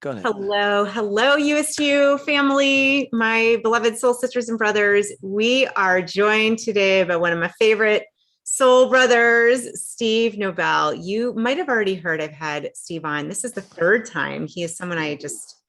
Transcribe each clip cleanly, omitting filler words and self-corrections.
Go ahead. Hello, hello, Youest You family, my beloved soul sisters and brothers. We are joined today by one of my favorite soul brothers, Steve Nobel. You might have already heard I've had Steve on. This is the third time. He is someone I just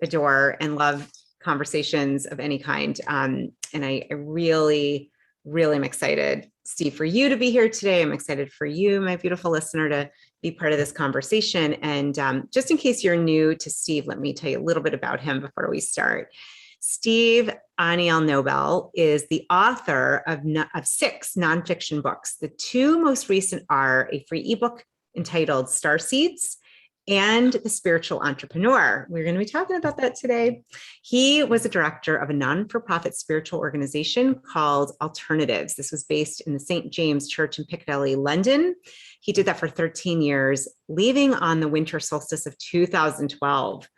adore and love conversations of any kind. And I really am excited, Steve, for you to be here today. I'm excited for you, my beautiful listener, to be part of this conversation. And just in case you're new to Steve, let me tell you a little bit about him before we start. Steve Aniel Nobel is the author of 6 nonfiction books. The 2 most recent are a free ebook entitled Starseeds and The Spiritual Entrepreneur. We're going to be talking about that today. He was a director of a non-for-profit spiritual organization called Alternatives. This was based in the St. James Church in Piccadilly, London. He did that for 13 years, leaving on the winter solstice of 2012.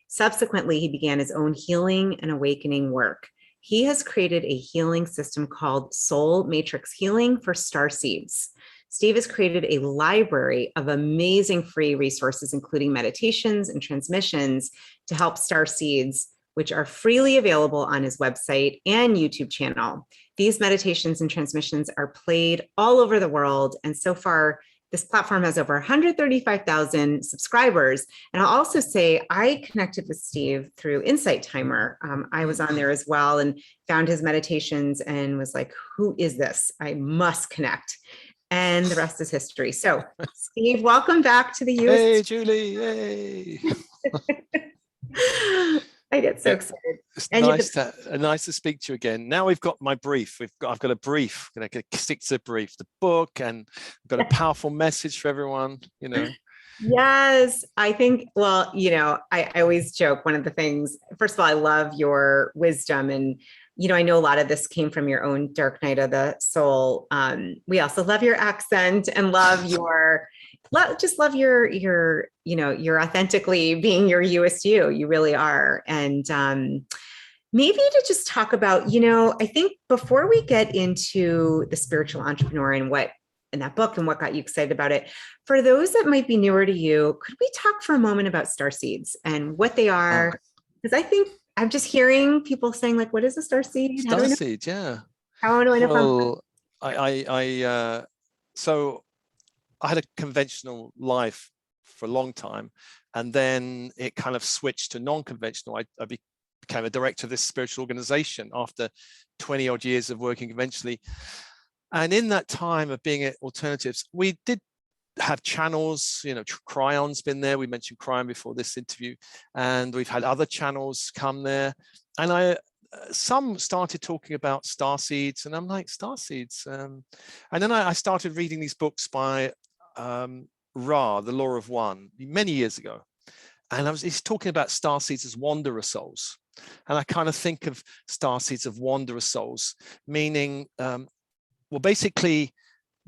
Subsequently, he began his own healing and awakening work. He has created a healing system called Soul Matrix Healing for Starseeds. Steve has created a library of amazing free resources, including meditations and transmissions to help Starseeds, which are freely available on his website and YouTube channel. These meditations and transmissions are played all over the world. And so far, this platform has over 135,000 subscribers. And I'll also say I connected with Steve through Insight Timer. I was on there as well and found his meditations and was like, who is this? I must connect. And the rest is history. So, Steve, welcome back to the Youest. Hey, Julie. Yay. I get so excited. It's and nice to speak to you again. Now we've got my brief. I've got a brief. I'm going to stick to the brief, the book, and I've got a powerful message for everyone, you know. Yes, I think, well, you know, I always joke, one of the things, first of all, I love your wisdom, and you know, I know a lot of this came from your own dark night of the soul. We also love your accent and love your, just love your, you know, you're authentically being your Youest You. You really are. And maybe to just talk about, you know, I think before we get into the spiritual entrepreneur and what in that book and what got you excited about it, for those that might be newer to you, could we talk for a moment about Starseeds and what they are? Because I think I'm just hearing people saying, like, what is a starseed? Starseed, yeah. How do I know? Well, so I had a conventional life for a long time, and then it kind of switched to non-conventional. I became a director of this spiritual organization after 20 odd years of working conventionally. And in that time of being at Alternatives, we did have channels, you know, Cryon's been there. We mentioned Cryon before this interview, and we've had other channels come there. And some started talking about Starseeds, and I'm like, Starseeds. And then I started reading these books by Ra, The Law of One, many years ago. And he's talking about Starseeds as wanderer souls. And I kind of think of Starseeds of wanderer souls, meaning, well, basically,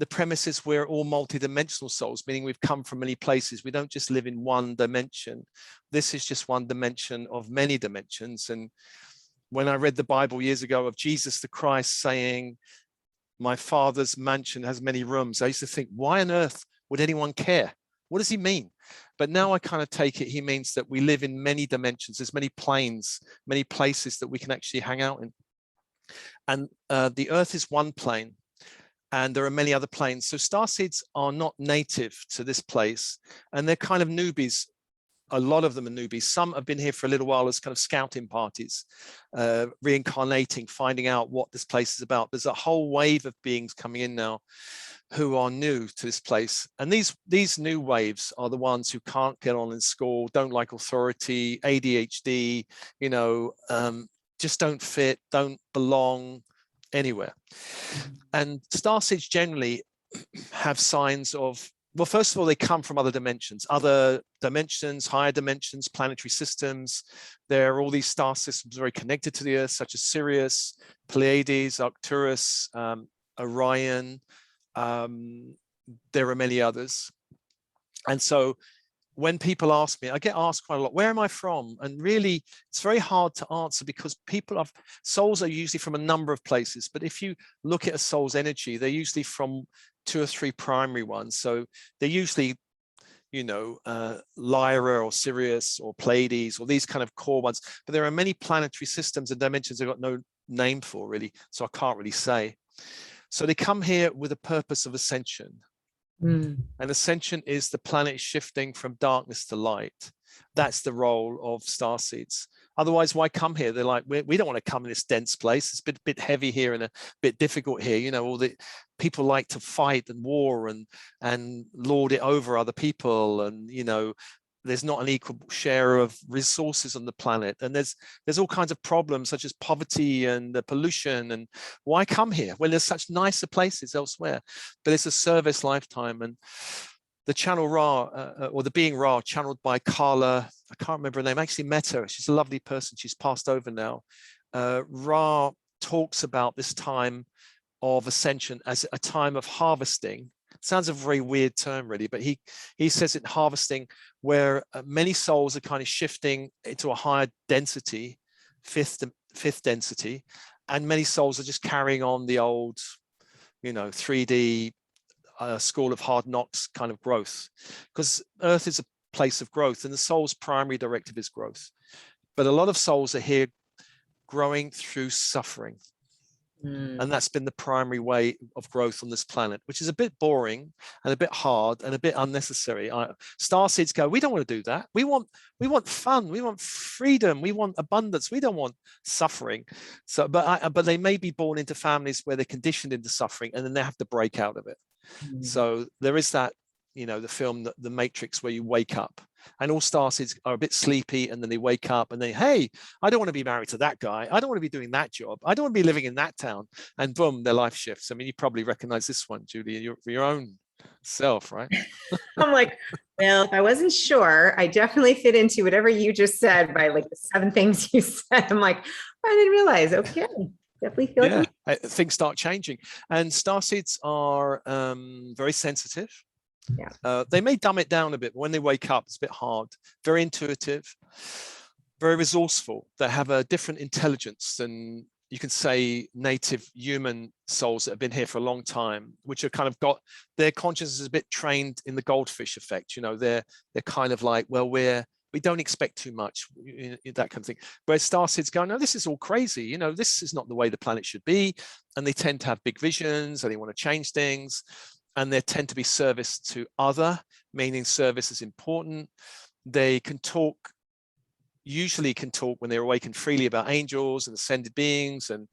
the premise is we're all multidimensional souls, meaning we've come from many places. We don't just live in one dimension. This is just one dimension of many dimensions. And when I read the Bible years ago of Jesus the Christ saying, my Father's mansion has many rooms, I used to think, why on earth would anyone care? What does he mean? But now I kind of take it, he means that we live in many dimensions. There's many planes, many places that we can actually hang out in. And the earth is one plane. And there are many other planes. So starseeds are not native to this place, and they're kind of newbies. A lot of them are newbies. Some have been here for a little while as kind of scouting parties, reincarnating, finding out what this place is about. There's a whole wave of beings coming in now who are new to this place. And these new waves are the ones who can't get on in school, don't like authority, ADHD, you know, just don't fit, don't belong anywhere. And starseeds generally have signs of, well, first of all, they come from other dimensions, higher dimensions, planetary systems. There are all these star systems very connected to the Earth, such as Sirius, Pleiades, Arcturus, Orion. There are many others. And so when people ask me, I get asked quite a lot, where am I from? And really, it's very hard to answer because souls are usually from a number of places. But if you look at a soul's energy, they're usually from 2 or 3 primary ones. So they're usually Lyra or Sirius or Pleiades or these kind of core ones. But there are many planetary systems and dimensions I've got no name for really, so I can't really say. So they come here with a purpose of ascension. And ascension is the planet shifting from darkness to light. That's the role of starseeds. Otherwise, why come here? They're like, we don't want to come in this dense place. It's a bit heavy here and a bit difficult here. All the people like to fight and war and lord it over other people. And, there's not an equal share of resources on the planet. And there's all kinds of problems such as poverty and pollution. And why come here when there's such nicer places elsewhere? But it's a service lifetime. And the channel Ra, or the being Ra, channeled by Carla, I can't remember her name, I actually met her. She's a lovely person. She's passed over now. Ra talks about this time of ascension as a time of harvesting. Sounds a very weird term really, but he says it harvesting, where many souls are kind of shifting into a higher density, fifth density, and many souls are just carrying on the old, 3D school of hard knocks kind of growth, because Earth is a place of growth and the soul's primary directive is growth. But a lot of souls are here growing through suffering. And that's been the primary way of growth on this planet, which is a bit boring and a bit hard and a bit unnecessary. Starseeds go, we don't want to do that. We want fun. We want freedom. We want abundance. We don't want suffering. So, but they may be born into families where they're conditioned into suffering, and then they have to break out of it. So there is that, the film, The Matrix, where you wake up. And all starseeds are a bit sleepy, and then they wake up and hey, I don't want to be married to that guy. I don't want to be doing that job. I don't want to be living in that town. And boom, their life shifts. I mean, you probably recognize this one, Julie, for your own self, right? I'm like, well, if I wasn't sure, I definitely fit into whatever you just said by like the 7 things you said. I'm like, I didn't realize. Okay. Definitely feel like things start changing. And starseeds are very sensitive. Yeah. They may dumb it down a bit, but when they wake up, it's a bit hard. Very intuitive, very resourceful. They have a different intelligence than, you can say, native human souls that have been here for a long time, which have kind of got their consciousness is a bit trained in the goldfish effect. They're kind of like, well, we don't expect too much, that kind of thing. Whereas starseeds go, no, this is all crazy. This is not the way the planet should be. And they tend to have big visions and they want to change things. And they tend to be service to other, meaning service is important. They usually can talk when they're awakened freely about angels and ascended beings and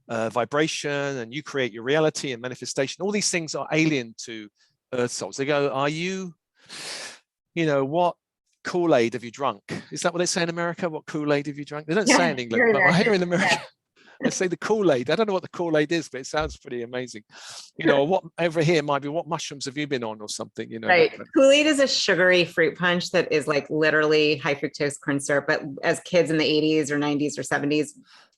vibration, and you create your reality and manifestation. All these things are alien to Earth souls. They go, are you, what Kool-Aid have you drunk? Is that what they say in America? What Kool-Aid have you drunk? They don't say in England, but here in America. Yeah. I say the Kool-Aid. I don't know what the Kool-Aid is, but it sounds pretty amazing. What over here might be, what mushrooms have you been on or something? Right. Kool-Aid is a sugary fruit punch that is like literally high fructose corn syrup. But as kids in the 80s or 90s or 70s,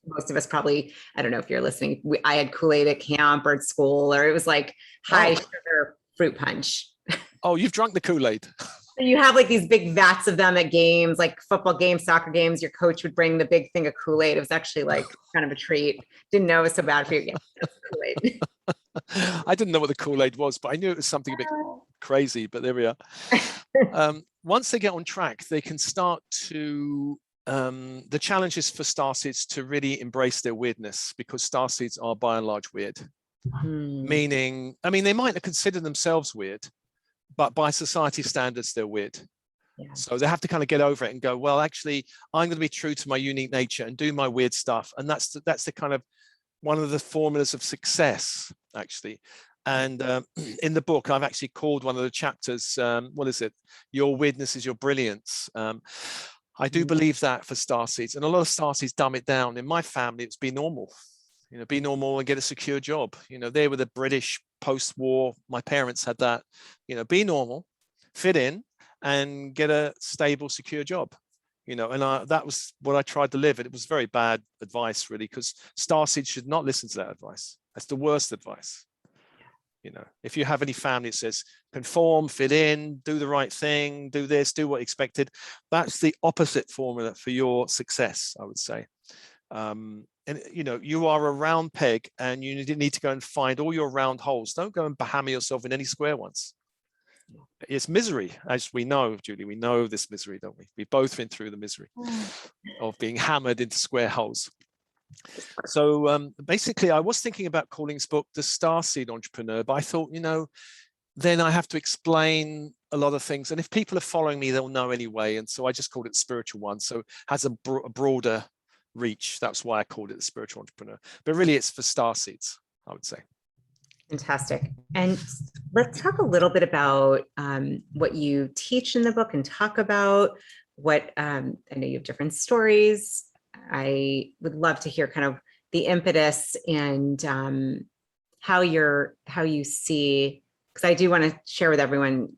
most of us probably, I don't know if you're listening, I had Kool-Aid at camp or at school, or it was like high sugar fruit punch. Oh, you've drunk the Kool-Aid. You have like these big vats of them at games, like football games, soccer games. Your coach would bring the big thing of Kool-Aid. It was actually like kind of a treat. Didn't know it was so bad for you. Yeah, that's Kool-Aid. I didn't know what the Kool-Aid was, but I knew it was something a bit crazy, but there we are. Once they get on track, they can start to, the challenge is for starseeds to really embrace their weirdness, because starseeds are by and large weird. Meaning, they might not consider themselves weird, but by society standards, they're weird. Yeah. So they have to kind of get over it and go, well, actually, I'm going to be true to my unique nature and do my weird stuff. And that's the kind of one of the formulas of success, actually. And in the book, I've actually called one of the chapters, what is it? Your weirdness is your brilliance. I do believe that for starseeds, and a lot of starseeds dumb it down. In my family, it's be normal. Be normal and get a secure job. They were the British post-war. My parents had that. Be normal, fit in, and get a stable, secure job. And that was what I tried to live. And it was very bad advice, really, because starseeds should not listen to that advice. That's the worst advice. If you have any family that says conform, fit in, do the right thing, do this, do what expected, that's the opposite formula for your success, I would say. And you are a round peg, and you need to go and find all your round holes. Don't go and hammer yourself in any square ones. It's misery, as we know, Julie. We know this misery, don't we? We've both been through the misery of being hammered into square holes. So basically, I was thinking about calling this book The Starseed Entrepreneur, but I thought, then I have to explain a lot of things. And if people are following me, they'll know anyway. And so I just called it the spiritual one. So it has a broader reach. That's why I called it the spiritual entrepreneur. But really, it's for Starseeds, I would say. Fantastic. And let's talk a little bit about what you teach in the book, and talk about what, I know you have different stories. I would love to hear kind of the impetus and how you see, because I do want to share with everyone,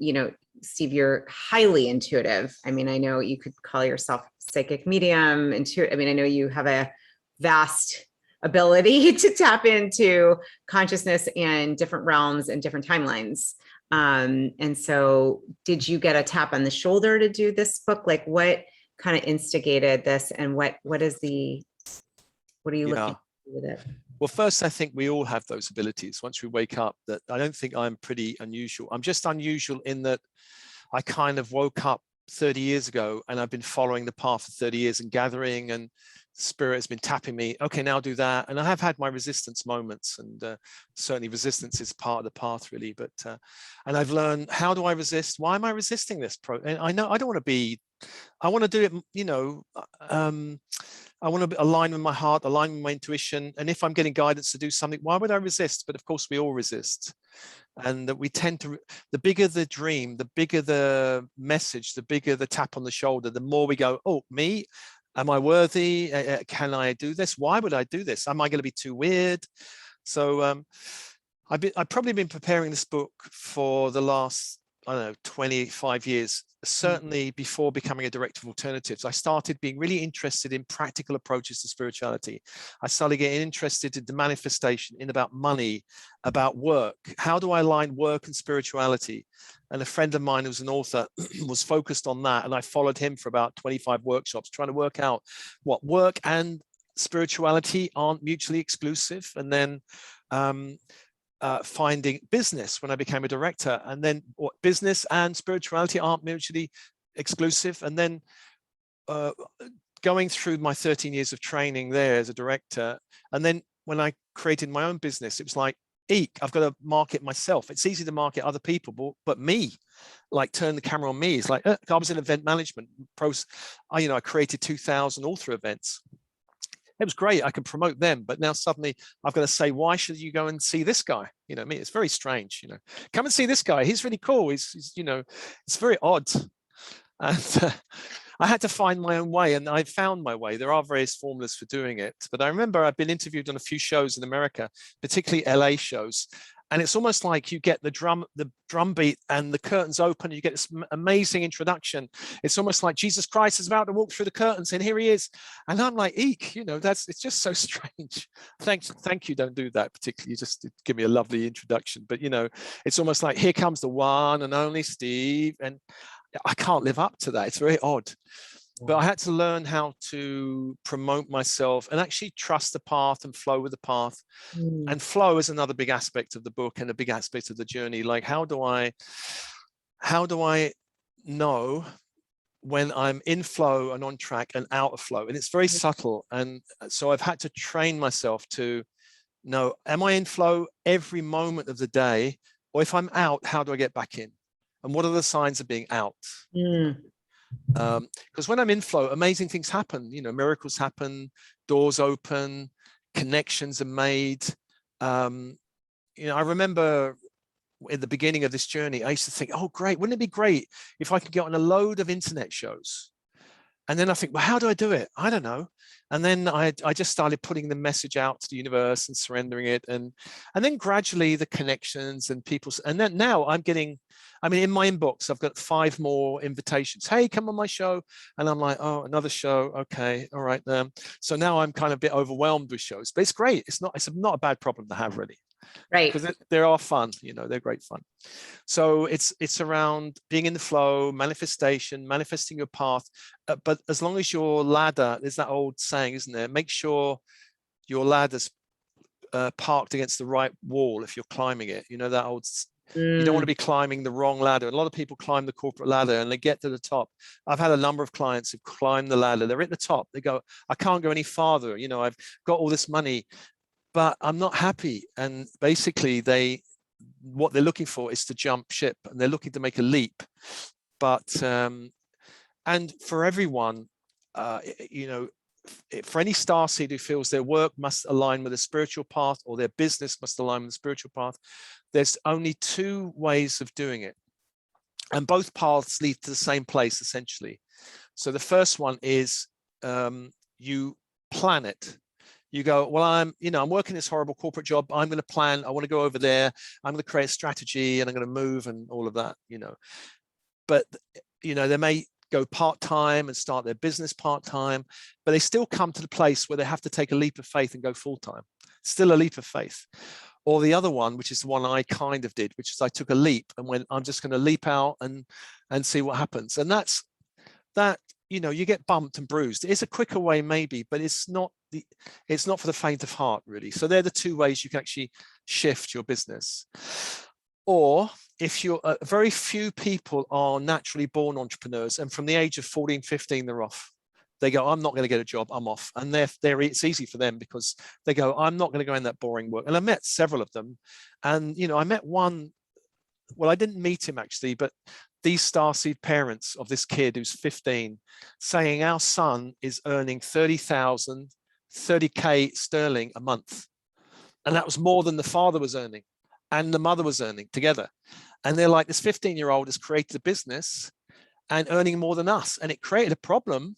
Steve, you're highly intuitive. I mean, I know you could call yourself psychic medium, I mean, I know you have a vast ability to tap into consciousness and different realms and different timelines. And so did you get a tap on the shoulder to do this book? Like, what kind of instigated this, and what are you looking at with it? Well, first, I think we all have those abilities once we wake up. That I don't think I'm pretty unusual. I'm just unusual in that I kind of woke up 30 years ago, and I've been following the path for 30 years and gathering, and Spirit has been tapping me, okay, now do that. And I have had my resistance moments, and certainly resistance is part of the path, really. But and I've learned, how do I resist? Why am I resisting this? And I know I don't want to be, I want to do it, I want to align with my heart, align with my intuition. And if I'm getting guidance to do something, why would I resist? But of course, we all resist. And that we tend to, the bigger the dream, the bigger the message, the bigger the tap on the shoulder, the more we go, oh, me? Am I worthy? Can I do this? Why would I do this? Am I going to be too weird? So I've probably been preparing this book for the last, 25 years, certainly before becoming a director of alternatives. I started being really interested in practical approaches to spirituality. I started getting interested in the manifestation, in about money, about work. How do I align work and spirituality? And a friend of mine who's an author was focused on that. And I followed him for about 25 workshops, trying to work out what work and spirituality aren't mutually exclusive. And then finding business when I became a director, and then what business and spirituality aren't mutually exclusive. And then going through my 13 years of training there as a director. And then when I created my own business, it was like, eek, I've got to market myself. It's easy to market other people, but me, like turn the camera on me. It's like, I was in event management. I created 2,000 author events. It was great. I could promote them, but now suddenly I've got to say, why should you go and see this guy? It's very strange. Come and see this guy. He's really cool. He's it's very odd. And I had to find my own way, and I found my way. There are various formulas for doing it, but I remember I've been interviewed on a few shows in America, particularly LA shows. And it's almost like you get the drum beat and the curtains open, and you get this amazing introduction. It's almost like Jesus Christ is about to walk through the curtains, and here he is. And I'm like, eek, it's just so strange. Thank you. Don't do that particularly. You just give me a lovely introduction. But it's almost like, here comes the one and only Steve. And I can't live up to that. It's very odd. But I had to learn how to promote myself and actually trust the path and flow with the path. And flow is another big aspect of the book and a big aspect of the journey. Like, how do I know when I'm in flow and on track and out of flow? And it's very subtle. And so I've had to train myself to know, am I in flow every moment of the day? Or if I'm out, how do I get back in? And what are the signs of being out? Because when I'm in flow, amazing things happen. Miracles happen, doors open, connections are made. I remember at the beginning of this journey, I used to think, oh, great, wouldn't it be great if I could get on a load of internet shows? And then I think, well, how do I do it? I don't know. And then I just started putting the message out to the universe and surrendering it. And then gradually the connections and people's, and then now I'm getting, in my inbox, I've got 5 more invitations. Hey, come on my show. And I'm like, oh, another show. Okay. All right. So now I'm kind of a bit overwhelmed with shows, but it's great. It's not a bad problem to have, really. Right. Because they are fun, they're great fun. So it's around being in the flow, manifestation, manifesting your path. But as long as your ladder, there's that old saying, isn't there? Make sure your ladder's parked against the right wall if you're climbing it. That old You don't want to be climbing the wrong ladder. A lot of people climb the corporate ladder and they get to the top. I've had a number of clients who climb the ladder. They're at the top. They go, I can't go any farther. You know, I've got all this money, but I'm not happy. And basically what they're looking for is to jump ship, and they're looking to make a leap. But, and for everyone, you know, for any starseed who feels their work must align with a spiritual path, or their business must align with a spiritual path, there's only two ways of doing it. And both paths lead to the same place, essentially. So the first one is you plan it. You go, well, I'm working this horrible corporate job. I'm going to plan. I want to go over there. I'm going to create a strategy, and I'm going to move and all of that, you know. But, you know, they may go part-time and start their business part-time, but they still come to the place where they have to take a leap of faith and go full-time. Still a leap of faith. Or the other one, which is the one I kind of did, which is I took a leap and went, I'm just going to leap out and see what happens. And that's that, you know, you get bumped and bruised. It's a quicker way maybe, but it's not for the faint of heart, really. So they're the two ways you can actually shift your business. Or if you're very few people are naturally born entrepreneurs, and from the age of 14, 15, they're off. They go, I'm not going to get a job, I'm off. And it's easy for them because they go, I'm not going to go in that boring work. And I met several of them. And, you know, I met one, well, I didn't meet him actually, but these starseed parents of this kid who's 15 saying our son is earning 30K sterling a month. And that was more than the father was earning and the mother was earning together. And they're like, this 15-year-old has created a business and earning more than us. And it created a problem.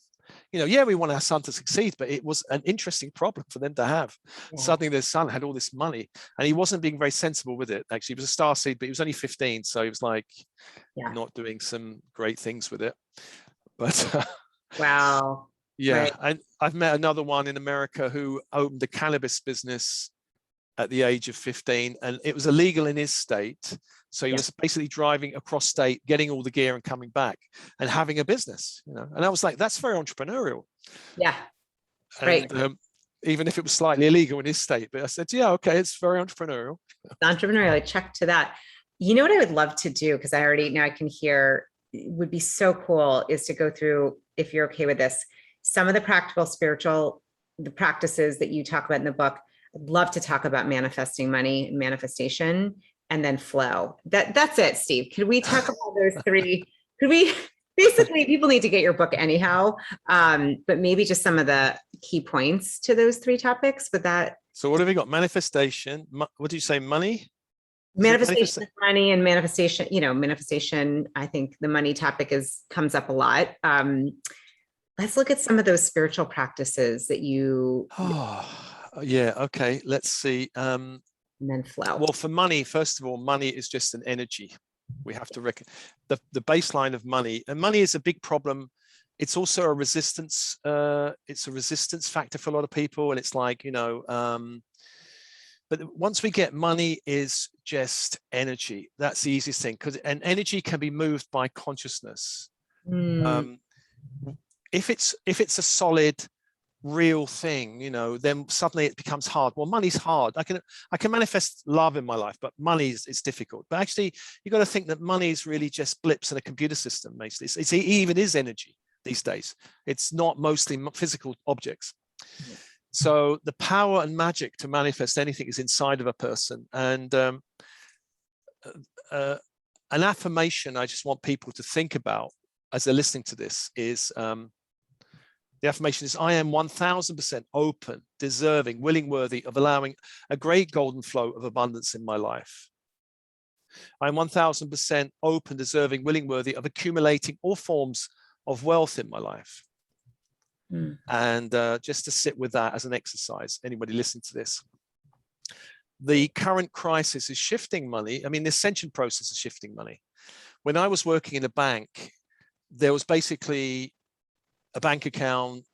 You know, yeah, we want our son to succeed, but it was an interesting problem for them to have. Yeah. Suddenly their son had all this money and he wasn't being very sensible with it. Actually, he was a starseed, but he was only 15. So he was like not doing some great things with it. But wow. Yeah. Right. And I've met another one in America who opened a cannabis business at the age of 15, and it was illegal in his state. So he was basically driving across state, getting all the gear and coming back and having a business, you know. And I was like, that's very entrepreneurial. Yeah. And, right. Even if it was slightly illegal in his state, but I said, yeah, okay, it's very entrepreneurial. Entrepreneurial, I check to that. You know what I would love to do, because now I can hear, would be so cool, is to go through, if you're okay with this, some of the practical spiritual, the practices that you talk about in the book. I'd love to talk about manifesting money, manifestation, and then flow. That's it, Steve. Could we talk about those three? Could we, basically, people need to get your book anyhow, but maybe just some of the key points to those three topics. But that. So what have we got? Manifestation. What do you say? Money? Manifestation of money and manifestation, you know, manifestation. I think the money topic comes up a lot. Let's look at some of those spiritual practices that you. Yeah. Okay. Let's see. And then flow. Well, for money, first of all, money is just an energy. We have to reckon the baseline of money, and money is a big problem. It's also a resistance. It's a resistance factor for a lot of people, and it's like, you know. But once we get money is just energy. That's the easiest thing, because an energy can be moved by consciousness. If it's a solid, real thing, you know, then suddenly it becomes hard. Well, money's hard. I can manifest love in my life, but money is difficult. But actually, you got to think that money is really just blips in a computer system. Basically, it even is energy these days. It's not mostly physical objects. So the power and magic to manifest anything is inside of a person. And an affirmation I just want people to think about as they're listening to this is, the affirmation is, I am 1000% open, deserving, willing, worthy of allowing a great golden flow of abundance in my life. I am 1000% open, deserving, willing, worthy of accumulating all forms of wealth in my life. And just to sit with that as an exercise, anybody listening to this. The current crisis is shifting money. I mean, the ascension process is shifting money. When I was working in a bank, there was basically a bank account,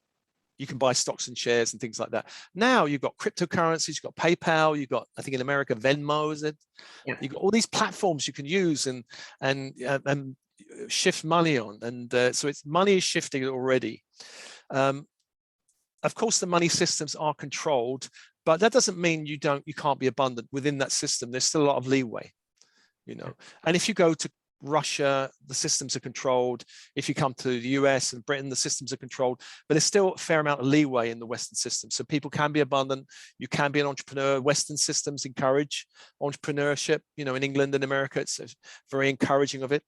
you can buy stocks and shares and things like that. Now you've got cryptocurrencies, you've got PayPal, you've got, I think in America, Venmo, is it? Yeah. You've got all these platforms you can use and shift money on. And so money is shifting already. Of course, the money systems are controlled, but that doesn't mean you can't be abundant within that system. There's still a lot of leeway. you know. And if you go to Russia, the systems are controlled. If you come to the US and Britain, the systems are controlled, but there's still a fair amount of leeway in the Western system. So people can be abundant, you can be an entrepreneur. Western systems encourage entrepreneurship. You know, in England and America, it's very encouraging of it.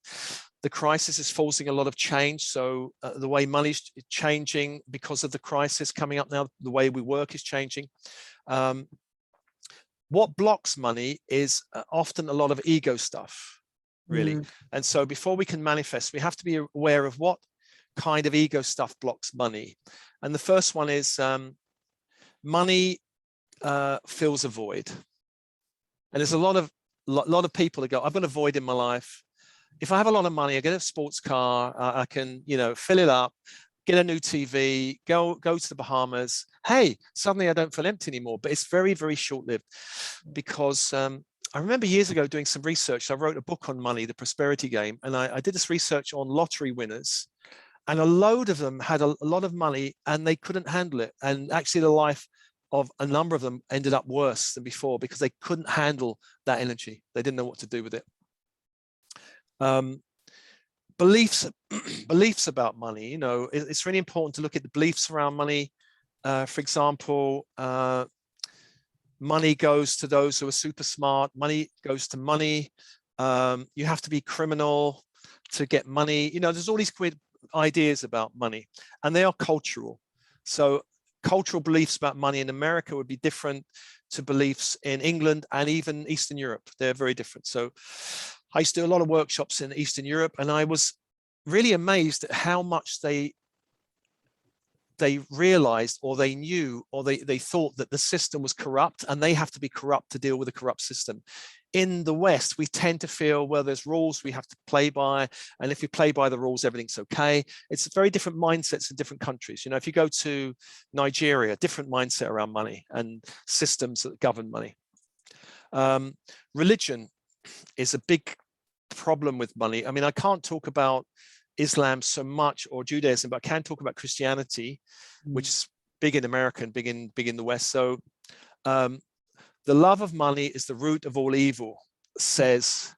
The crisis is forcing a lot of change. So the way money's changing because of the crisis coming up now, the way we work is changing. What blocks money is often a lot of ego stuff, really. And so before we can manifest, we have to be aware of what kind of ego stuff blocks money. And the first one is money fills a void. And there's a lot of people that go, I've got a void in my life. If I have a lot of money, I get a sports car, I can, you know, fill it up, get a new TV, go to the Bahamas. Hey, suddenly I don't feel empty anymore. But it's very, very short-lived, because I remember years ago doing some research. I wrote a book on money, The Prosperity Game, and I did this research on lottery winners, and a load of them had a lot of money and they couldn't handle it. And actually the life of a number of them ended up worse than before because they couldn't handle that energy. They didn't know what to do with it. Beliefs about money, you know, it's really important to look at the beliefs around money. For example, money goes to those who are super smart. Money goes to money. You have to be criminal to get money. You know, there's all these weird ideas about money, and they are cultural. So cultural beliefs about money in America would be different to beliefs in England and even Eastern Europe. They're very different. So I used to do a lot of workshops in Eastern Europe, and I was really amazed at how much they realized, or they knew, or they thought that the system was corrupt and they have to be corrupt to deal with a corrupt system. In the West, we tend to feel, well, there's rules we have to play by, and if we play by the rules, everything's okay. It's very different mindsets in different countries. You know, if you go to Nigeria, different mindset around money and systems that govern money. Religion is a big problem with money. I mean, I can't talk about Islam so much, or Judaism, but I can talk about Christianity, which is big in America and big in the West. So the love of money is the root of all evil, says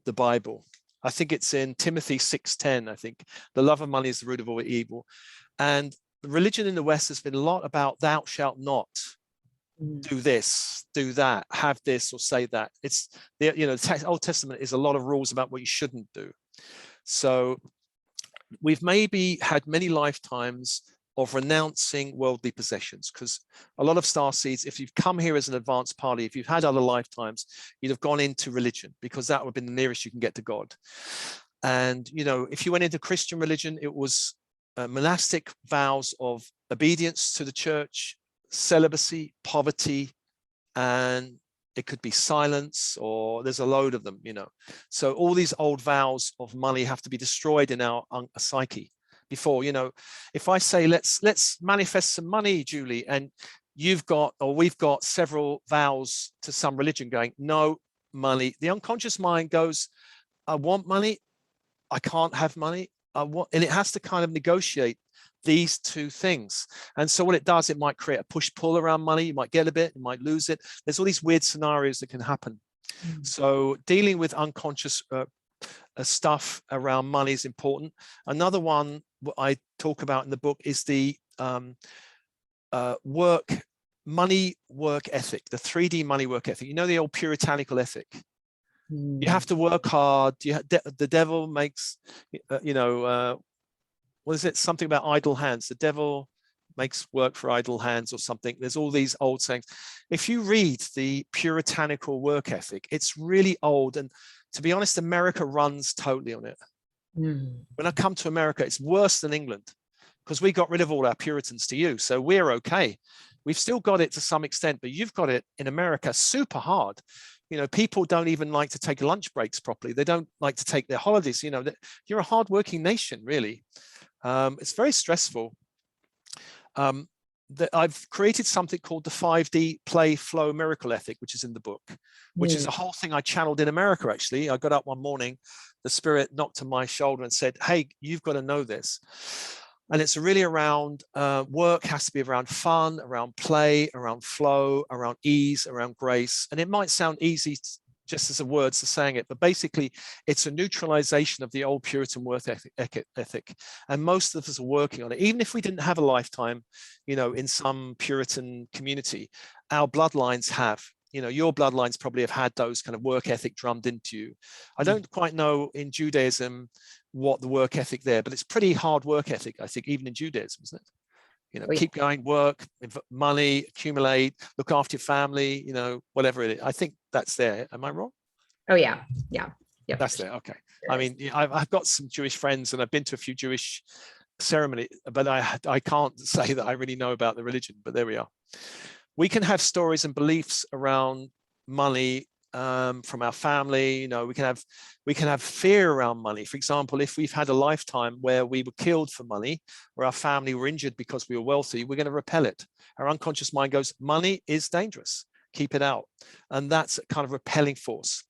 the Bible. I think it's in Timothy 6:10. I think the love of money is the root of all evil. And religion in the West has been a lot about thou shalt not do this, do that, have this, or say that. It's the, you know, the Old Testament is a lot of rules about what you shouldn't do. So we've maybe had many lifetimes of renouncing worldly possessions, because a lot of starseeds, if you've come here as an advanced party, if you've had other lifetimes, you'd have gone into religion, because that would have been the nearest you can get to God. And, you know, if you went into Christian religion, it was monastic vows of obedience to the church, celibacy, poverty, and it could be silence, or there's a load of them, you know. So all these old vows of money have to be destroyed in our psyche before, you know. If I say, let's manifest some money, Julie, and you've got, or we've got several vows to some religion going, no money. The unconscious mind goes, I want money, I can't have money, I want, and it has to kind of negotiate these two things. And so what it does, it might create a push-pull around money. You might get a bit, you might lose it. There's all these weird scenarios that can happen. So dealing with unconscious stuff around money is important. Another one I talk about in the book is the money work ethic, the 3D money work ethic. You know, the old puritanical ethic. You have to work hard. The devil makes, you know, what is it? Something about idle hands. The devil makes work for idle hands, or something. There's all these old sayings. If you read the puritanical work ethic, it's really old. And to be honest, America runs totally on it. When I come to America, it's worse than England, because we got rid of all our Puritans to you. So we're okay. We've still got it to some extent, but you've got it in America super hard. You know, people don't even like to take lunch breaks properly. They don't like to take their holidays. You know, you're a hardworking nation, really. It's very stressful. I've created something called the 5D play flow miracle ethic, which is in the book, which is a whole thing I channeled in America. Actually, I got up one morning, the spirit knocked on my shoulder and said, hey, you've got to know this. And it's really around work has to be around fun, around play, around flow, around ease, around grace. And it might sound easy just as the words are saying it, but basically it's a neutralization of the old Puritan worth ethic. And most of us are working on it. Even if we didn't have a lifetime, you know, in some Puritan community, our bloodlines have. You know, your bloodlines probably have had those kind of work ethic drummed into you. I don't quite know in Judaism what the work ethic there, but it's pretty hard work ethic, I think, even in Judaism, isn't it? You know, keep going, work, money, accumulate, look after your family, you know, whatever it is. I think that's there. Am I wrong? Oh, yeah. Yeah. Yep. That's there. Okay. I mean, I've got some Jewish friends and I've been to a few Jewish ceremonies, but I can't say that I really know about the religion, but there we are. We can have stories and beliefs around money from our family. You know, we can have fear around money. For example, if we've had a lifetime where we were killed for money, or our family were injured because we were wealthy, we're going to repel it. Our unconscious mind goes, money is dangerous, keep it out. And that's a kind of repelling force.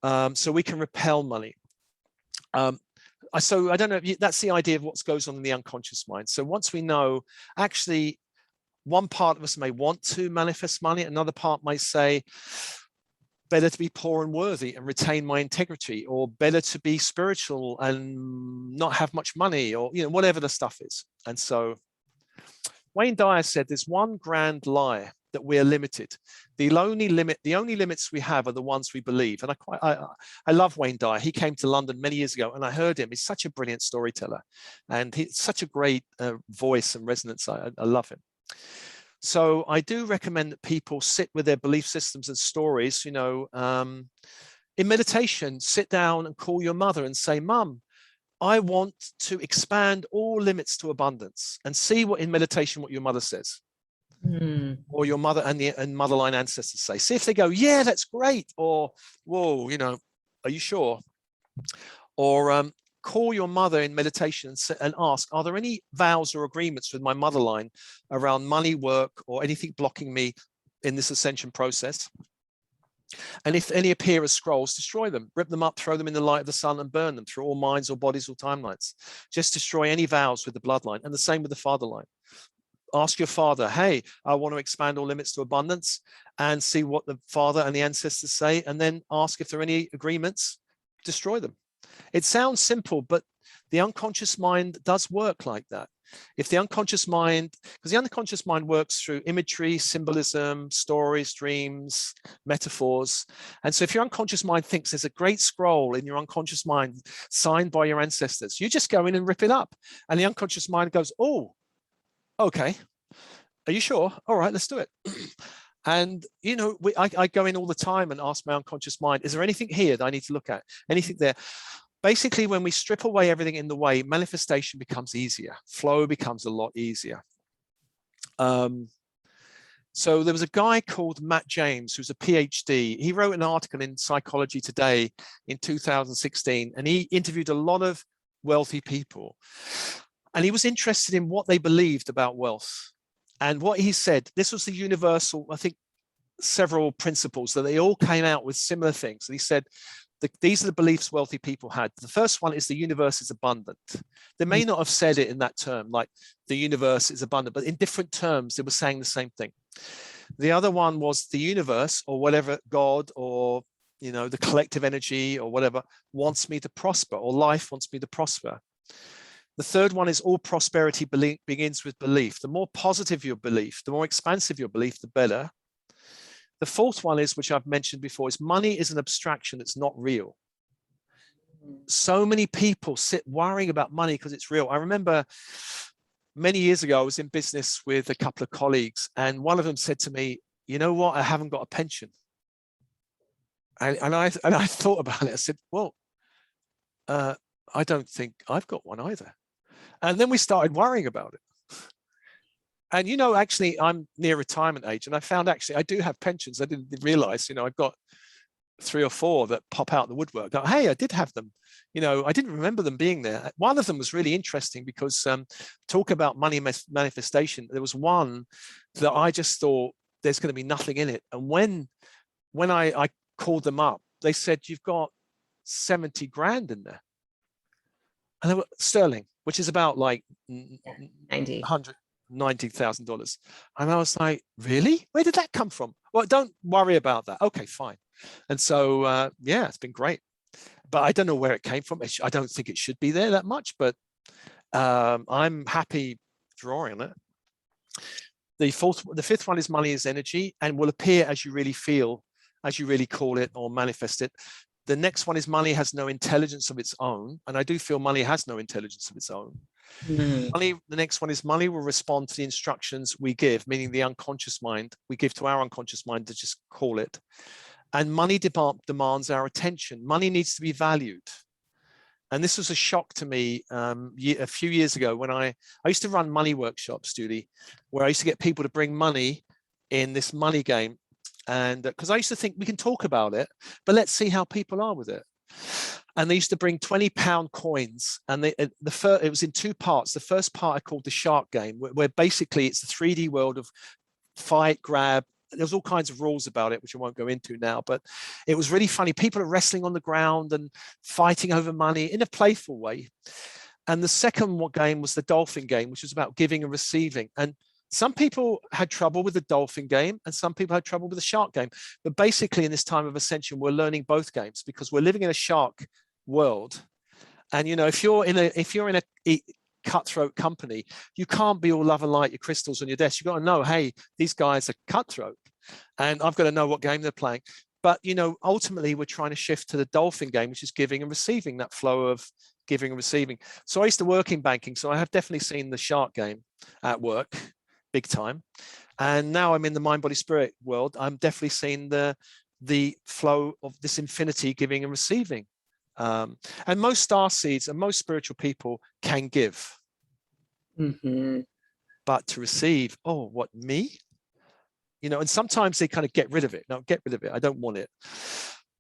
So we can repel money. So I don't know, that's the idea of what goes on in the unconscious mind. So once we know, actually, one part of us may want to manifest money, another part might say, better to be poor and worthy and retain my integrity, or better to be spiritual and not have much money, or, you know, whatever the stuff is. And so Wayne Dyer said there's one grand lie, that we're limited. The only limits we have are the ones we believe. And I love Wayne Dyer. He came to London many years ago and I heard him. He's such a brilliant storyteller and he's such a great voice and resonance. I love him. So I do recommend that people sit with their belief systems and stories, you know, in meditation, sit down and call your mother and say, Mum, I want to expand all limits to abundance, and see what in meditation, what your mother says. Or your mother and motherline ancestors say. See if they go, yeah, that's great. Or, whoa, you know, are you sure? Or call your mother in meditation and ask, are there any vows or agreements with my motherline around money, work, or anything blocking me in this ascension process? And if any appear as scrolls, destroy them, rip them up, throw them in the light of the sun and burn them through all minds or bodies or timelines. Just destroy any vows with the bloodline, and the same with the father line. Ask your father, hey, I want to expand all limits to abundance, and see what the father and the ancestors say, and then ask if there are any agreements, destroy them. It sounds simple, but the unconscious mind does work like that. If the unconscious mind, because the unconscious mind works through imagery, symbolism, stories, dreams, metaphors. And so if your unconscious mind thinks there's a great scroll in your unconscious mind signed by your ancestors, you just go in and rip it up. And the unconscious mind goes, oh, okay, are you sure? All right, let's do it. And, you know, I go in all the time and ask my unconscious mind, is there anything here that I need to look at? Anything there? Basically, when we strip away everything in the way, manifestation becomes easier. Flow becomes a lot easier. So there was a guy called Matt James, who's a PhD. He wrote an article in Psychology Today in 2016, and he interviewed a lot of wealthy people. And he was interested in what they believed about wealth. And what he said, this was the universal, I think, several principles that they all came out with similar things. And he said, these are the beliefs wealthy people had. The first one is the universe is abundant. They may not have said it in that term, like the universe is abundant, but in different terms, they were saying the same thing. The other one was the universe, or whatever, God, or, you know, the collective energy or whatever, wants me to prosper, or life wants me to prosper. The third one is all prosperity begins with belief. The more positive your belief, the more expansive your belief, the better. The fourth one is, which I've mentioned before, is money is an abstraction. It's not real. So many people sit worrying about money because it's real. I remember many years ago, I was in business with a couple of colleagues, and one of them said to me, you know what, I haven't got a pension. And I thought about it. I said, well, I don't think I've got one either. And then we started worrying about it. And, you know, actually, I'm near retirement age, and I found actually I do have pensions. I didn't realize, you know, I've got 3 or 4 that pop out the woodwork. Go, hey, I did have them. You know, I didn't remember them being there. One of them was really interesting because talk about money manifestation. There was one that I just thought there's going to be nothing in it. And when I called them up, they said, you've got 70 grand in there. And they were sterling, which is about like $90,000. And I was like, really? Where did that come from? Well, don't worry about that. Okay, fine. And so, yeah, it's been great. But I don't know where it came from. I don't think it should be there that much, but I'm happy drawing it. The fifth one is money is energy and will appear as you really feel, as you really call it or manifest it. The next one is money has no intelligence of its own. And I do feel money has no intelligence of its own. Money, the next one is money will respond to the instructions we give, meaning the unconscious mind. We give to our unconscious mind to just call it. And money demands our attention. Money needs to be valued. And this was a shock to me a few years ago when I used to run money workshops, Judy, where I used to get people to bring money in this money game. And because I used to think we can talk about it, but let's see how people are with it. And they used to bring 20-pound coins, and it was in two parts. The first part I called the shark game, where basically it's a 3D world of fight, grab. There's all kinds of rules about it, which I won't go into now, but it was really funny. People are wrestling on the ground and fighting over money in a playful way. And the second game was the dolphin game, which was about giving and receiving. And some people had trouble with the dolphin game and some people had trouble with the shark game. But basically in this time of ascension, we're learning both games because we're living in a shark world. And, you know, if you're in a cutthroat company, you can't be all love and light, your crystals on your desk. You've got to know, hey, these guys are cutthroat and I've got to know what game they're playing. But, you know, ultimately we're trying to shift to the dolphin game, which is giving and receiving, that flow of giving and receiving. So I used to work in banking. So I have definitely seen the shark game at work, big time. And now I'm in the mind, body, spirit world. I'm definitely seeing the flow of this infinity giving and receiving. And most starseeds and most spiritual people can give. But to receive, oh, what, me? You know, and sometimes they kind of get rid of it. No, get rid of it. I don't want it.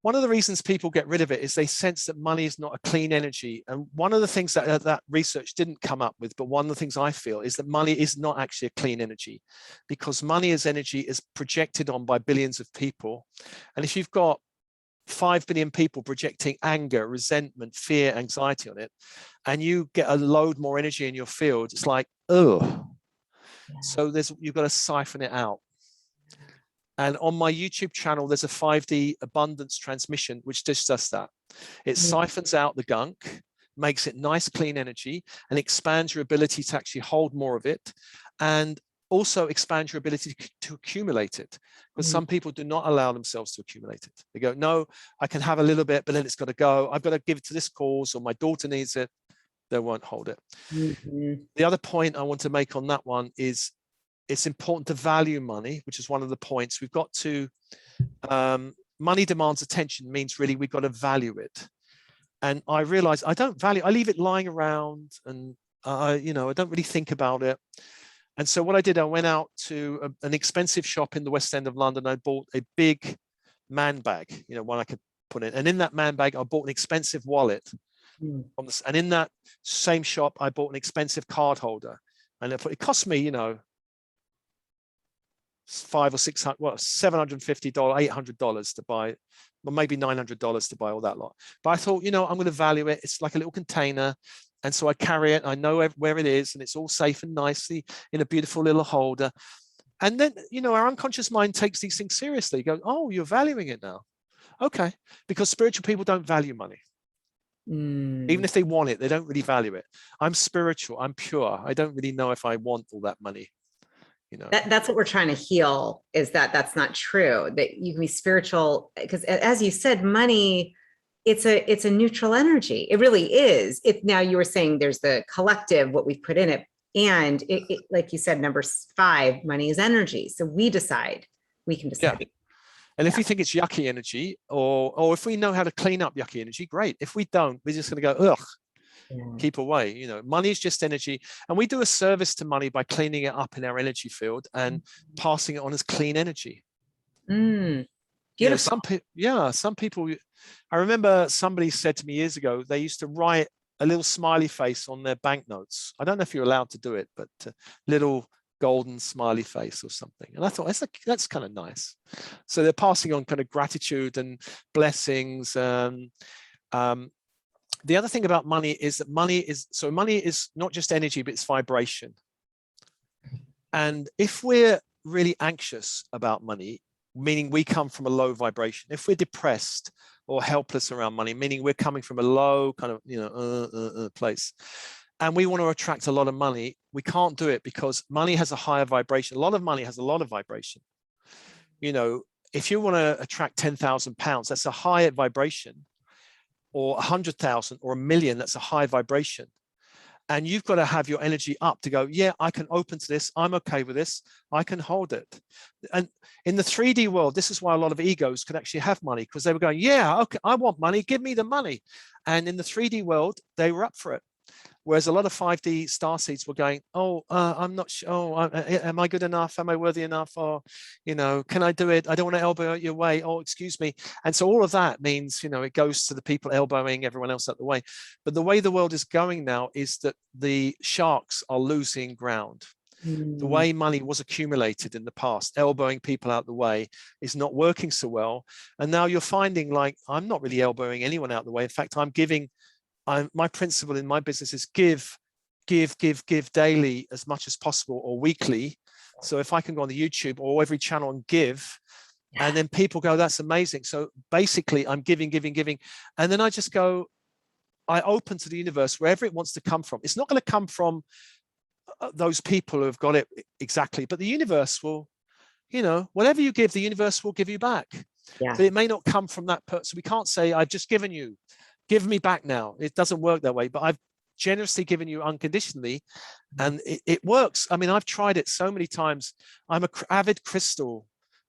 One of the reasons people get rid of it is they sense that money is not a clean energy. And one of the things that research didn't come up with, but one of the things I feel is that money is not actually a clean energy, because money as energy is projected on by billions of people. And if you've got 5 billion people projecting anger, resentment, fear, anxiety on it, and you get a load more energy in your field, it's like, oh. So you've got to siphon it out. And on my YouTube channel, there's a 5D abundance transmission, which just does that. It siphons out the gunk, makes it nice, clean energy, and expands your ability to actually hold more of it, and also expands your ability to accumulate it. Because some people do not allow themselves to accumulate it. They go, no, I can have a little bit, but then it's got to go. I've got to give it to this cause, or my daughter needs it. They won't hold it. The other point I want to make on that one is it's important to value money, which is one of the points. We've got to, money demands attention means really we've got to value it. And I realize I don't value, I leave it lying around and, you know, I don't really think about it. And so what I did, I went out to an expensive shop in the West End of London. I bought a big man bag, you know, one I could put in. And in that man bag, I bought an expensive wallet. And in that same shop, I bought an expensive card holder. And it cost me, you know, $500 or $600, well, $750, $800 to buy, well, maybe $900 to buy all that lot. But I thought, you know, I'm going to value it. It's like a little container. And so I carry it. I know where it is, and it's all safe and nicely in a beautiful little holder. And then, you know, our unconscious mind takes these things seriously. You go, oh, you're valuing it now. Okay. Because spiritual people don't value money. Even if they want it, they don't really value it. I'm spiritual. I'm pure. I don't really know if I want all that money. You know, that's what we're trying to heal, is that's not true, that you can be spiritual, because as you said, money, it's a neutral energy. It really is. Now you were saying there's the collective, what we've put in it. And it like you said, number 5, money is energy. So we can decide. Yeah. And if we think it's yucky energy, or if we know how to clean up yucky energy, great. If we don't, we're just going to go, ugh. Keep away. You know, money is just energy, and we do a service to money by cleaning it up in our energy field and passing it on as clean energy. Beautiful. You know, some people, I remember somebody said to me years ago, they used to write a little smiley face on their banknotes. I don't know if you're allowed to do it, but little golden smiley face or something. And I thought that's kind of nice. So they're passing on kind of gratitude and blessings. The other thing about money is that money is not just energy, but it's vibration. And if we're really anxious about money, meaning we come from a low vibration. If we're depressed or helpless around money, meaning we're coming from a low kind of, place, and we want to attract a lot of money, we can't do it because money has a higher vibration. A lot of money has a lot of vibration. If you want to attract £10,000, that's a higher vibration, or 100,000 or 1,000,000, that's a high vibration. And you've got to have your energy up to go, yeah, I can open to this. I'm okay with this. I can hold it. And in the 3D world, this is why a lot of egos could actually have money, because they were going, yeah, okay, I want money. Give me the money. And in the 3D world, they were up for it. Whereas a lot of 5D starseeds were going, I'm not sure. Am I good enough? Am I worthy enough? Or, can I do it? I don't want to elbow your way. Oh, excuse me. And so all of that means, it goes to the people elbowing everyone else out the way. But the way the world is going now is that the sharks are losing ground. The way money was accumulated in the past, elbowing people out the way, is not working so well. And now you're finding, like, I'm not really elbowing anyone out the way. In fact, my principle in my business is give daily as much as possible, or weekly. So if I can go on the YouTube or every channel and give, and then people go, that's amazing. So basically I'm giving. And then I just go, I open to the universe wherever it wants to come from. It's not going to come from those people who have got it exactly, but the universe will, whatever you give, the universe will give you back. Yeah. But it may not come from that person. We can't say, I've just given you, give me back now. It doesn't work that way, but I've generously given you unconditionally, and it works. I mean, I've tried it so many times. I'm an avid crystal,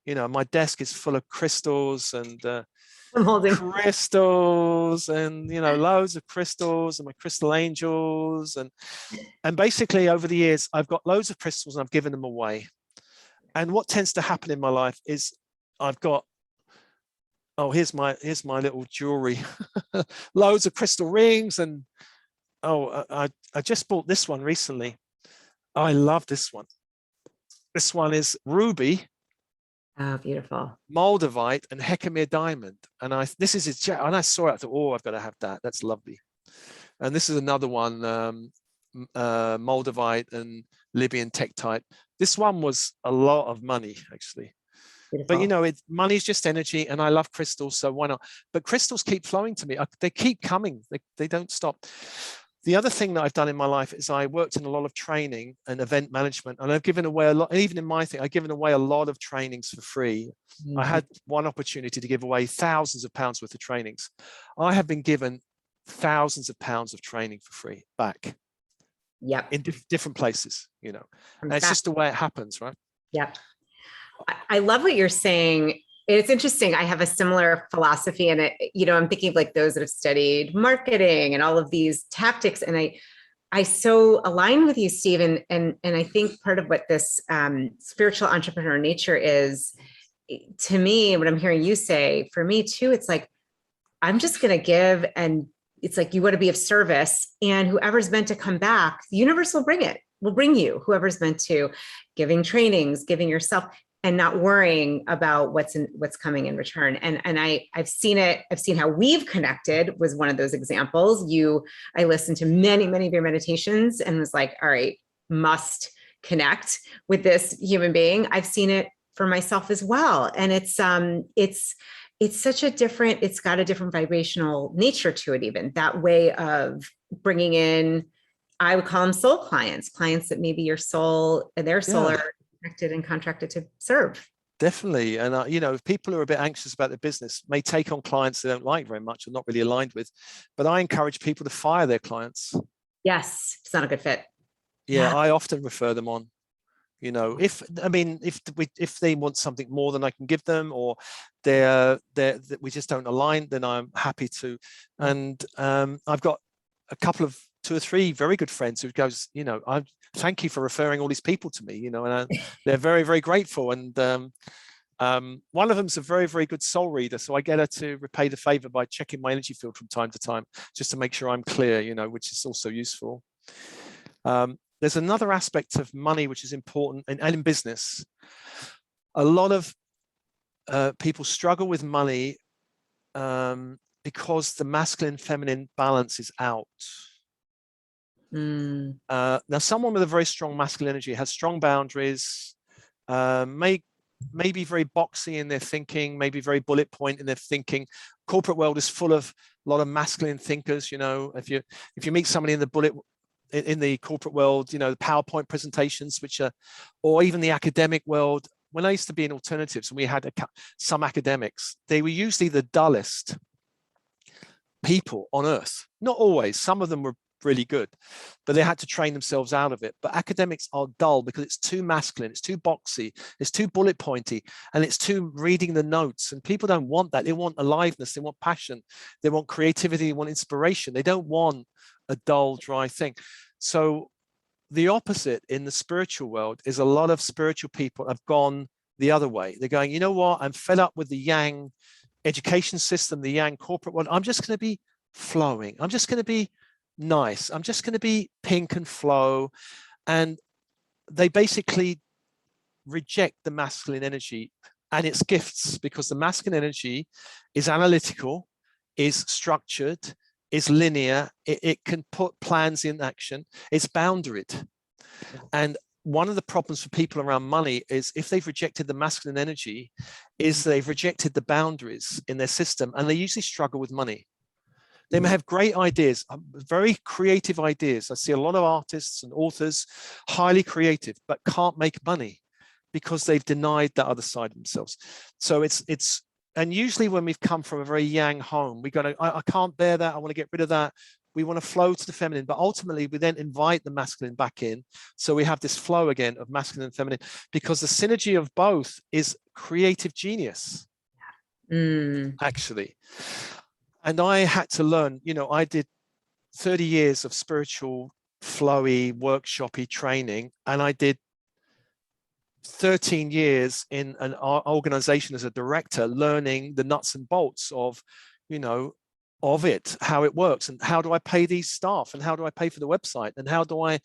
my desk is full of crystals and crystals and, loads of crystals, and my crystal angels. And basically over the years, I've got loads of crystals and I've given them away. And what tends to happen in my life is I've got, here's my little jewelry, loads of crystal rings. And I just bought this one recently. I love this one. This one is ruby. Oh, beautiful. Moldavite and Hecamere diamond. And this is it. And I saw it, I thought, I've got to have that. That's lovely. And this is another one, Moldavite and Libyan tektite. This one was a lot of money, actually. Beautiful. But money is just energy, and I love crystals, so why not? But crystals keep flowing to me. They keep coming. They don't stop. The other thing that I've done in my life is I worked in a lot of training and event management, and I've given away a lot. And even in my thing, I've given away a lot of trainings for free. Mm-hmm. I had one opportunity to give away thousands of pounds worth of trainings. I have been given thousands of pounds of training for free back. Yep. In different places, and it's just the way it happens, right? Yep. I love what you're saying. It's interesting. I have a similar philosophy, and I'm thinking of like those that have studied marketing and all of these tactics. And I so align with you, Steve. And I think part of what this spiritual entrepreneur nature is, to me, what I'm hearing you say, for me too, it's like, I'm just going to give. And it's like, you want to be of service, and whoever's meant to come back, the universe will bring it, will bring you, whoever's meant to, giving trainings, giving yourself, and not worrying about what's coming in return. And I've seen it. I've seen how we've connected was one of those examples. I listened to many of your meditations and was like, all right, must connect with this human being. I've seen it for myself as well. And it's such a different, it's got a different vibrational nature to it, even that way of bringing in, I would call them soul clients that maybe your soul and their soul are connected and contracted to serve. Definitely. And, if people are a bit anxious about their business, may take on clients they don't like very much or not really aligned with, but I encourage people to fire their clients. Yes. It's not a good fit. Yeah. I often refer them on, if they want something more than I can give them, or we just don't align, then I'm happy to. And I've got a couple of 2 or 3 very good friends who goes, I thank you for referring all these people to me, and they're very, very grateful. And one of them's a very, very good soul reader. So I get her to repay the favor by checking my energy field from time to time, just to make sure I'm clear, which is also useful. There's another aspect of money, which is important, and in business. A lot of people struggle with money because the masculine feminine balance is out. Now, someone with a very strong masculine energy has strong boundaries, may maybe very boxy in their thinking, maybe very bullet point in their thinking. Corporate world is full of a lot of masculine thinkers. You know, if you meet somebody in the corporate world, you know, the PowerPoint presentations, which are, or even the academic world. When I used to be in alternatives and we had some academics, they were usually the dullest people on earth. Not always, some of them were really good, but they had to train themselves out of it. But academics are dull because it's too masculine, it's too boxy, it's too bullet pointy, and it's too reading the notes. And people don't want that. They want aliveness, they want passion, they want creativity, they want inspiration. They don't want a dull, dry thing. So the opposite in the spiritual world is a lot of spiritual people have gone the other way. They're going, you know what, I'm fed up with the yang education system, the yang corporate world. I'm just going to be flowing. I'm just going to be nice. I'm just going to be pink and flow. And they basically reject the masculine energy and its gifts, because the masculine energy is analytical, is structured, is linear. It can put plans in action. It's boundaried. And one of the problems for people around money is if they've rejected the masculine energy, is they've rejected the boundaries in their system, and they usually struggle with money. They may have great ideas, very creative ideas. I see a lot of artists and authors, highly creative, but can't make money because they've denied that other side of themselves. So and usually when we've come from a very yang home, we go, I can't bear that. I want to get rid of that. We want to flow to the feminine, but ultimately we then invite the masculine back in. So we have this flow again of masculine and feminine, because the synergy of both is creative genius, actually. And I had to learn, you know, I did 30 years of spiritual, flowy, workshopy training, and I did 13 years in an organization as a director, learning the nuts and bolts of, you know, of it, how it works, and how do I pay these staff, and how do I pay for the website, and how do I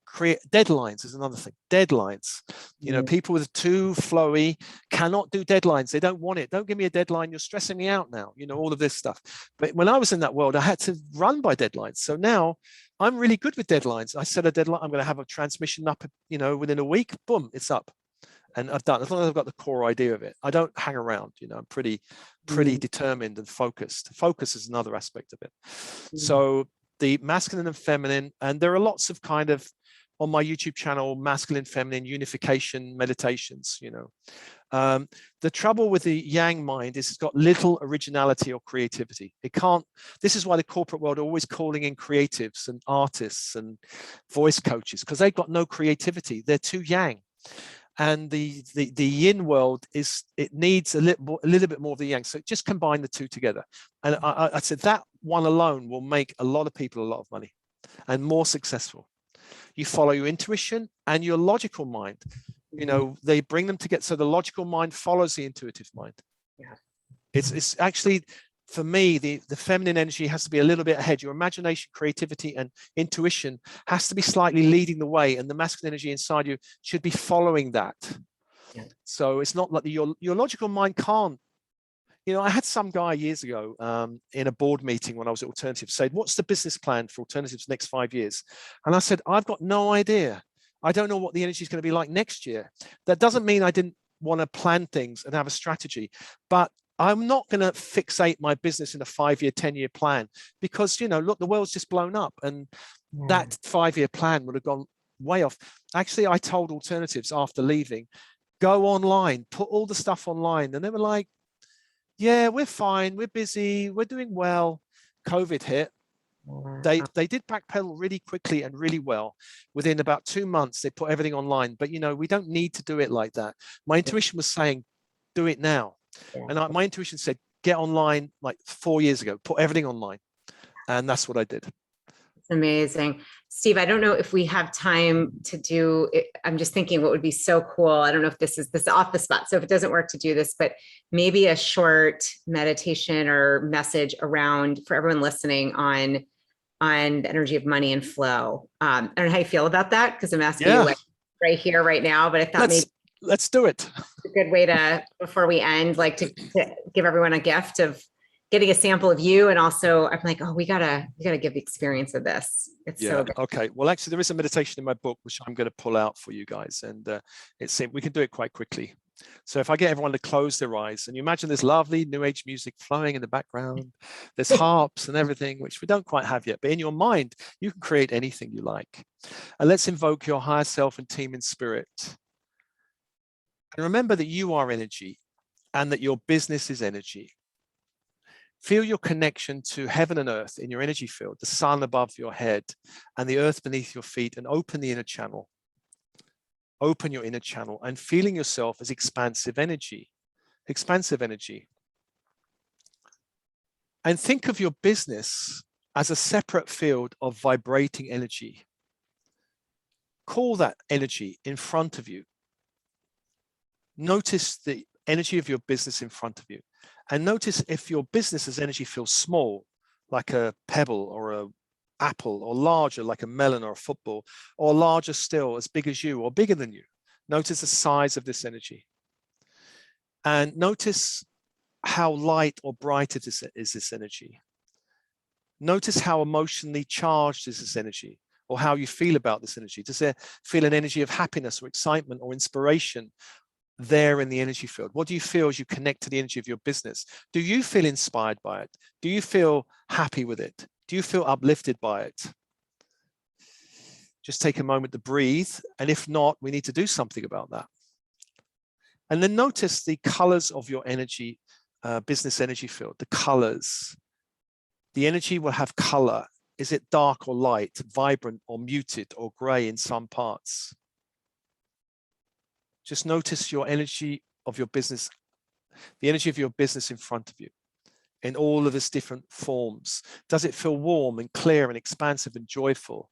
create deadlines is another thing. Deadlines, you know, people with too flowy cannot do deadlines. They don't want it. Don't give me a deadline. You're stressing me out now, you know, all of this stuff. But when I was in that world, I had to run by deadlines. So now I'm really good with deadlines. I set a deadline. I'm going to have a transmission up, you know, within a week, boom, it's up. And I've done, as long as I've got the core idea of it. I don't hang around, you know, I'm pretty determined and focused. Focus is another aspect of it. So the masculine and feminine, and there are lots of kind of, on my YouTube channel, masculine, feminine, unification meditations, you know. The trouble with the yang mind is it's got little originality or creativity. It can't, this is why the corporate world are always calling in creatives and artists and voice coaches, because they've got no creativity. They're too yang. And the yin world it needs a little bit more of the yang. So just combine the two together. And I said that one alone will make a lot of people a lot of money and more successful. You follow your intuition and your logical mind. You know, they bring them together. So the logical mind follows the intuitive mind. Yeah. It's actually, for me, the feminine energy has to be a little bit ahead. Your imagination, creativity, and intuition has to be slightly leading the way, and the masculine energy inside you should be following that. Yeah. So it's not like your logical mind can't. You know, I had some guy years ago in a board meeting when I was at Alternatives said, "What's the business plan for Alternatives next 5 years?" And I said, "I've got no idea. I don't know what the energy is going to be like next year." That doesn't mean I didn't want to plan things and have a strategy, but I'm not going to fixate my business in a 5-year, 10-year plan, because, you know, look, the world's just blown up, and that 5-year plan would have gone way off. Actually, I told Alternatives after leaving, go online, put all the stuff online. And they were like, yeah, we're fine. We're busy. We're doing well. COVID hit. They did backpedal really quickly and really well. Within about 2 months, they put everything online. But, you know, we don't need to do it like that. My intuition was saying, do it now. And my intuition said, get online like 4 years ago, put everything online. And that's what I did. It's amazing. Steve, I don't know if we have time to do it. I'm just thinking what would be so cool. I don't know if this is off the spot. So if it doesn't work to do this, but maybe a short meditation or message around for everyone listening on the energy of money and flow. I don't know how you feel about that, because I'm asking you like right here, right now, but I thought let's do it. A good way to, before we end, like to give everyone a gift of getting a sample of you. And also I'm like, oh, we gotta give the experience of this. It's so good. Okay. Well, actually there is a meditation in my book, which I'm going to pull out for you guys. And we can do it quite quickly. So if I get everyone to close their eyes, and you imagine this lovely New Age music flowing in the background, there's harps and everything, which we don't quite have yet, but in your mind, you can create anything you like. And let's invoke your higher self and team in spirit. And remember that you are energy and that your business is energy. Feel your connection to heaven and earth in your energy field, the sun above your head and the earth beneath your feet, and open the inner channel. Open your inner channel and feeling yourself as expansive energy. Expansive energy. And think of your business as a separate field of vibrating energy. Call that energy in front of you. Notice the energy of your business in front of you. And notice if your business's energy feels small, like a pebble or an apple, or larger, like a melon or a football, or larger still, as big as you or bigger than you. Notice the size of this energy. And notice how light or bright it is this energy. Notice how emotionally charged is this energy, or how you feel about this energy. Does there feel an energy of happiness or excitement or inspiration there in the energy field? What do you feel as you connect to the energy of your business? Do you feel inspired by it? Do you feel happy with it? Do you feel uplifted by it? Just take a moment to breathe. And if not, we need to do something about that. And then notice the colors of your energy, business energy field, the colors. The energy will have color. Is it dark or light, vibrant or muted or gray in some parts? Just notice your energy of your business, the energy of your business in front of you in all of its different forms. Does it feel warm and clear and expansive and joyful?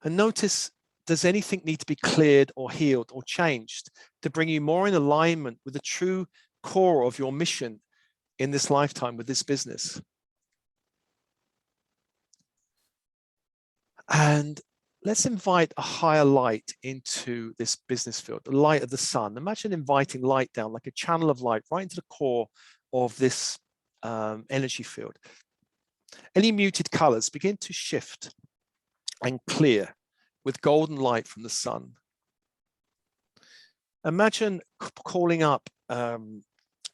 And notice, does anything need to be cleared or healed or changed to bring you more in alignment with the true core of your mission in this lifetime with this business? And let's invite a higher light into this business field, the light of the sun. Imagine inviting light down like a channel of light right into the core of this energy field. Any muted colors begin to shift and clear with golden light from the sun. Imagine calling up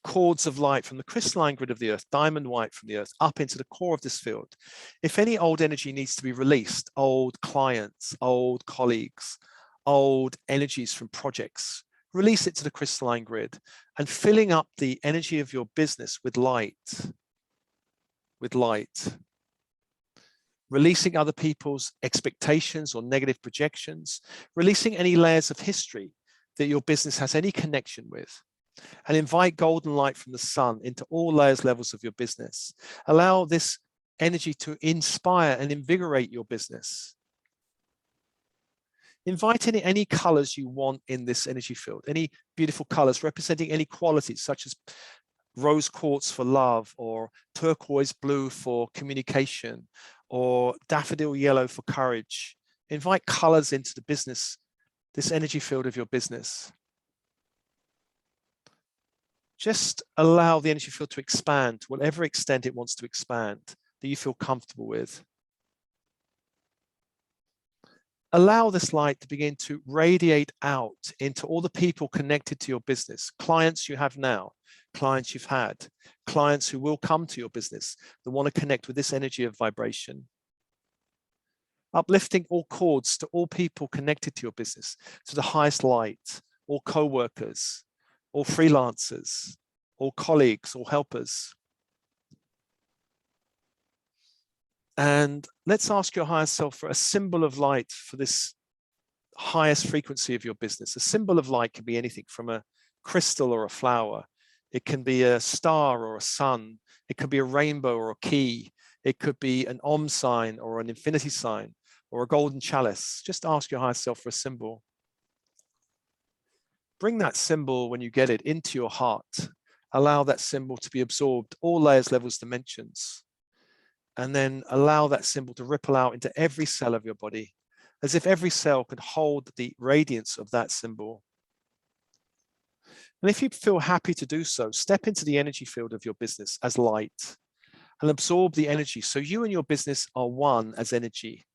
cords of light from the crystalline grid of the earth, diamond white from the earth, up into the core of this field. If any old energy needs to be released, old clients, old colleagues, old energies from projects, release it to the crystalline grid, and filling up the energy of your business with light. Releasing other people's expectations or negative projections, releasing any layers of history that your business has any connection with, and invite golden light from the sun into all levels of your business. Allow this energy to inspire and invigorate your business. Invite in any colors you want in this energy field, any beautiful colors representing any qualities such as rose quartz for love, or turquoise blue for communication, or daffodil yellow for courage. Invite colors into the business, this energy field of your business. Just allow the energy field to expand to whatever extent it wants to expand that you feel comfortable with. Allow this light to begin to radiate out into all the people connected to your business, clients you have now, clients you've had, clients who will come to your business that want to connect with this energy of vibration. Uplifting all cords to all people connected to your business, to the highest light, all co-workers, all freelancers, all colleagues, all helpers. And let's ask your higher self for a symbol of light for this highest frequency of your business. A symbol of light can be anything from a crystal or a flower. It can be a star or a sun. It could be a rainbow or a key. It could be an Om sign or an infinity sign or a golden chalice. Just ask your higher self for a symbol. Bring that symbol when you get it into your heart. Allow that symbol to be absorbed, all layers, levels, dimensions. And then allow that symbol to ripple out into every cell of your body, as if every cell could hold the radiance of that symbol. And if you feel happy to do so, step into the energy field of your business as light and absorb the energy. So you and your business are one as energy.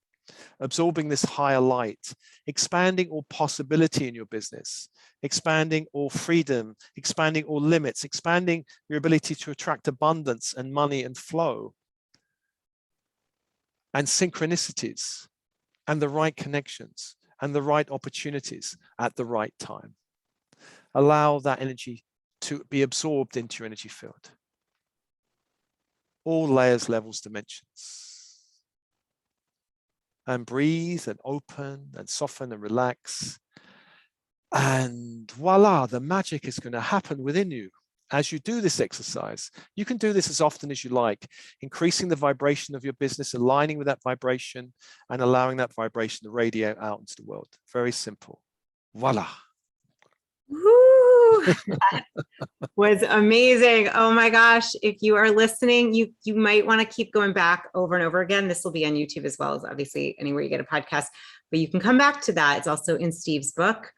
absorbing this higher light, expanding all possibility in your business, expanding all freedom, expanding all limits, expanding your ability to attract abundance and money and flow and synchronicities and the right connections and the right opportunities at the right time. Allow that energy to be absorbed into your energy field. All layers, levels, dimensions. And breathe and open and soften and relax. And voila, the magic is going to happen within you. As you do this exercise, you can do this as often as you like, increasing the vibration of your business, aligning with that vibration and allowing that vibration to radiate out into the world. Very simple. Voila. Woo! That was amazing. Oh my gosh. If you are listening, you might want to keep going back over and over again. This will be on YouTube as well as obviously anywhere you get a podcast, but you can come back to that. It's also in Steve's book.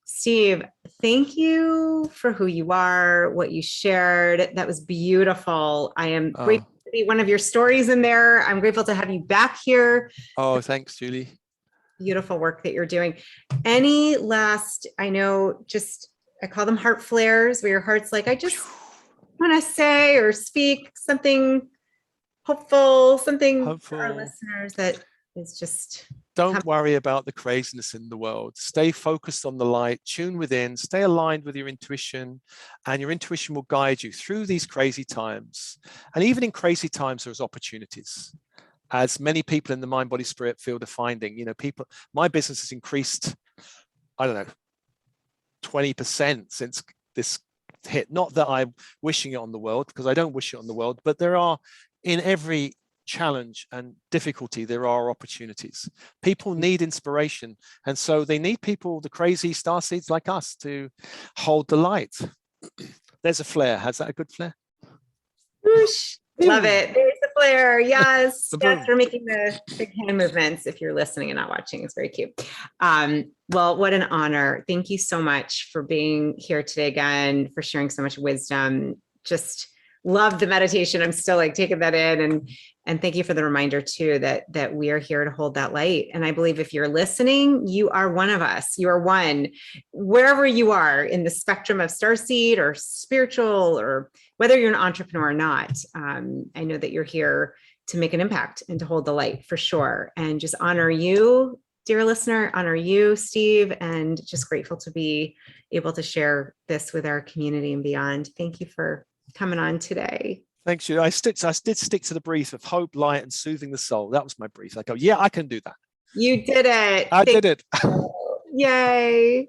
Steve, thank you for who you are, what you shared. That was beautiful. I am grateful to be one of your stories in there. I'm grateful to have you back here. Oh, thanks, Julie. Beautiful work that you're doing. Any last, I know, just, I call them heart flares, where your heart's like, I just want to say or speak something hopeful, something for our listeners that is just... Don't worry about the craziness in the world. Stay focused on the light, tune within, stay aligned with your intuition, and your intuition will guide you through these crazy times. And even in crazy times, there's opportunities. As many people in the mind, body, spirit field are finding, my business has increased, I don't know, 20% since this hit. Not that I'm wishing it on the world, because I don't wish it on the world, but there are, in every challenge and difficulty, there are opportunities. People need inspiration, and so they need people, the crazy starseeds like us, to hold the light. There's a flare. Has that a good flare? Whoosh. Love it. There's the flare. Yes. Yes, we're making the big hand movements. If you're listening and not watching, it's very cute. Well, what an honor. Thank you so much for being here today again, for sharing so much wisdom. Just love the meditation. I'm still like taking that in, and thank you for the reminder too, that we are here to hold that light. And I believe if you're listening, you are one of us. You are one, wherever you are in the spectrum of starseed or spiritual, or whether you're an entrepreneur or not. I know that you're here to make an impact and to hold the light for sure. And just honor you, dear listener, honor you, Steve, and just grateful to be able to share this with our community and beyond. Thank you for coming on today. Thanks, you. I did stick to the brief of hope, light, and soothing the soul. That was my brief. I go, yeah, I can do that. You did it. I did it. Yay.